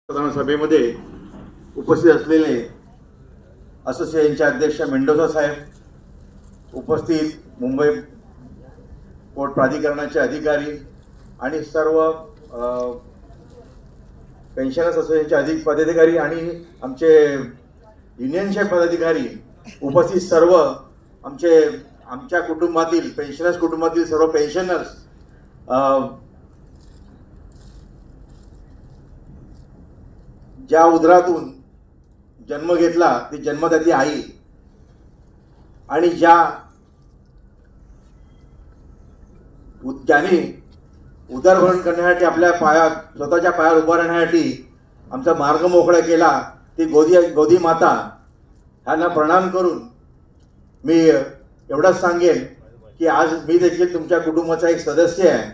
प्रधान सभेमध्ये उपस्थित असलेले असोसिएशनचे अध्यक्ष मेंडोजा साहेब, उपस्थित मुंबई पोर्ट प्राधिकरणाचे अधिकारी आणि सर्व पेन्शनर्स असोसिएशनचे अधिक पदाधिकारी आणि आमचे युनियनचे पदाधिकारी, उपस्थित सर्व आमच्या कुटुंबातील पेन्शनर्स कुटुंबातील सर्व पेन्शनर्स, ज्या उदरातून जन्म घेतला ती जन्मदाती आई आणि ज्याने उदरभरण करण्यासाठी आपल्या स्वतःच्या पायावर उभा राहण्यासाठी आमचा मार्ग मोकळा केला ती गोदी माता ह्यांना प्रणाम करून मी एवढंच सांगेन की आज मी देखील तुमच्या कुटुंबाचा एक सदस्य आहे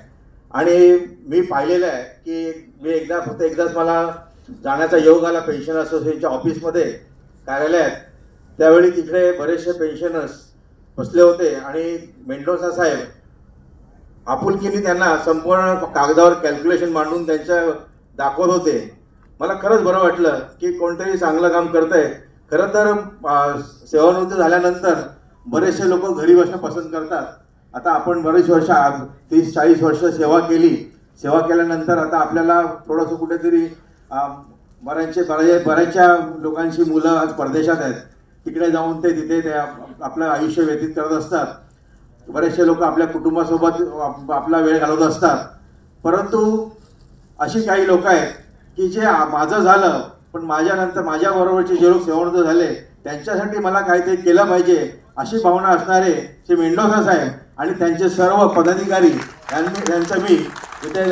आणि मी पाहिलेलं आहे की मी एकदाच मला जाण्याचा योग आला पेन्शन असोसिएशनच्या ऑफिसमध्ये कार्यालयात. त्यावेळी तिकडे बरेचसे पेन्शनर्स बसले होते आणि मेंडोजा साहेब आपुलकीने त्यांना संपूर्ण कागदावर कॅल्क्युलेशन मांडून त्यांच्या दाखवत होते. मला खरंच बरं वाटलं की कोणतरी चांगलं काम करतंय. खरं तर सेवानिवृत्त झाल्यानंतर बरेचसे लोक घरी बसणं पसंत करतात. आता आपण बरेच वर्ष 30-40 वर्ष सेवा केल्यानंतर आता आपल्याला थोडंसं कुठेतरी बऱ्याचशा लोकांची मुलं आज परदेशात आहेत. तिकडे जाऊन तिथे आपलं आयुष्य व्यतीत करत असतात. बरेचसे लोक आपल्या कुटुंबासोबत आपला वेळ घालवत असतात. परंतु अशी काही लोक आहेत की जे माझं झालं पण माझ्याबरोबरचे जे लोक सेवानिवृत्त झाले त्यांच्यासाठी मला काहीतरी केलं पाहिजे अशी भावना असणारे श्री मेंडोजा साहेब आणि त्यांचे सर्व पदाधिकारी यांचं मी इथे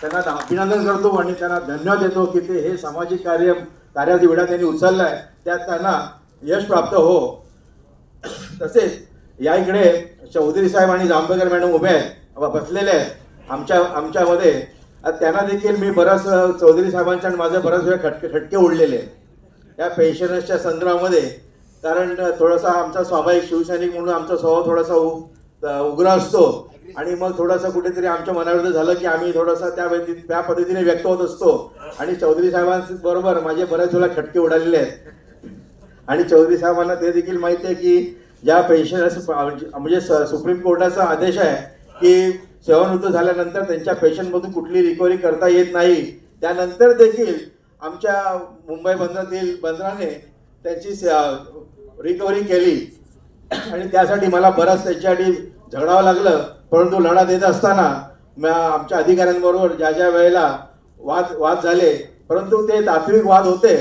त्यांना अभिनंदन करतो आणि त्यांना धन्यवाद देतो की ते हे सामाजिक कार्याचा विडा त्यांनी उचलला आहे, त्यात त्यांना यश प्राप्त हो. तसेच या इकडे चौधरी साहेब आणि जांभेकर मॅडम उभे आहेत, बसलेले आहेत आमच्यामध्ये. त्यांना देखील मी चौधरी साहेबांच्या आणि माझं बऱ्याच वेळा खटके उडलेले आहेत या पेन्शनर्सच्या संदर्भामध्ये. कारण थोडासा आमचा स्वाभाविक शिवसैनिक म्हणून आमचा स्वभाव थोडासा उग्र असतो आणि मग थोडंसं कुठेतरी आमच्या मनाविरुद्ध झालं की आम्ही थोडंसं त्या पद्धतीने व्यक्त होत असतो. आणि चौधरी साहेबांबरोबर माझे बऱ्याच वेळा खटके उडालेले आहेत आणि चौधरी साहेबांना ते देखील माहिती आहे की ज्या पेन्शनर्स म्हणजे सुप्रीम कोर्टाचा आदेश आहे की सेवानिवृत्त झाल्यानंतर त्यांच्या पेन्शनमधून कुठली रिकव्हरी करता येत नाही. त्यानंतर देखील आमच्या मुंबई बंदराने त्यांची रिकव्हरी केली आणि त्यासाठी मला बरंच त्यांच्यासाठी झगडावं लागलं. परंतु लढा देत असताना आमच्या अधिकाऱ्यांबरोबर ज्या वेळेला वाद झाले, परंतु ते तात्विक वाद होते,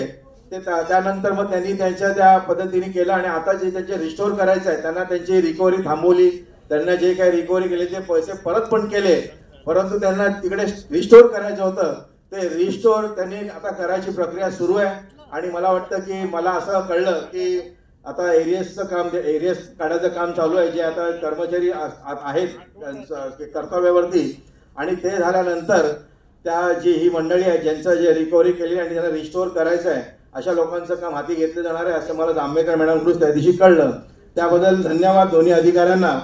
ते त्यानंतर मग त्यांनी त्यांच्या त्या पद्धतीने केलं आणि आता जे त्यांचे रिस्टोर करायचं आहे त्यांना त्यांची रिकव्हरी थांबवली. त्यांना जे काही रिकव्हरी केले ते पैसे परत पण केले, परंतु त्यांना तिकडे रिस्टोर करायचं होतं ते रिस्टोर त्यांनी आता करायची प्रक्रिया सुरू आहे. आणि मला वाटतं की मला असं कळलं की आता एरियसचं काम एरियस काढायचं काम चालू आहे, जे आता कर्मचारी आहेत कर्तव्यावरती. आणि ते झाल्यानंतर जी ही मंडळी आहे ज्यांचं जे रिकव्हरी केली आणि त्यांना रिस्टोर करायचं आहे अशा लोकांचं काम हाती घेतलं जाणार आहे असं मला जांभेकर मॅडमकडून त्या दिवशी कळलं. त्याबद्दल धन्यवाद दोन्ही अधिकाऱ्यांना.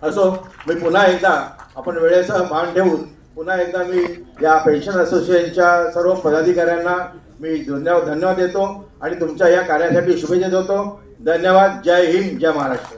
असो, मी पुन्हा एकदा आपण वेळेचं भान ठेवून पुन्हा एकदा मी या पेन्शन असोसिएशनच्या सर्व पदाधिकाऱ्यांना मी धन्यवाद देतो आणि तुमच्या या कार्यासाठी शुभेच्छा देतो. धन्यवाद. जय हिंद, जय महाराष्ट्र.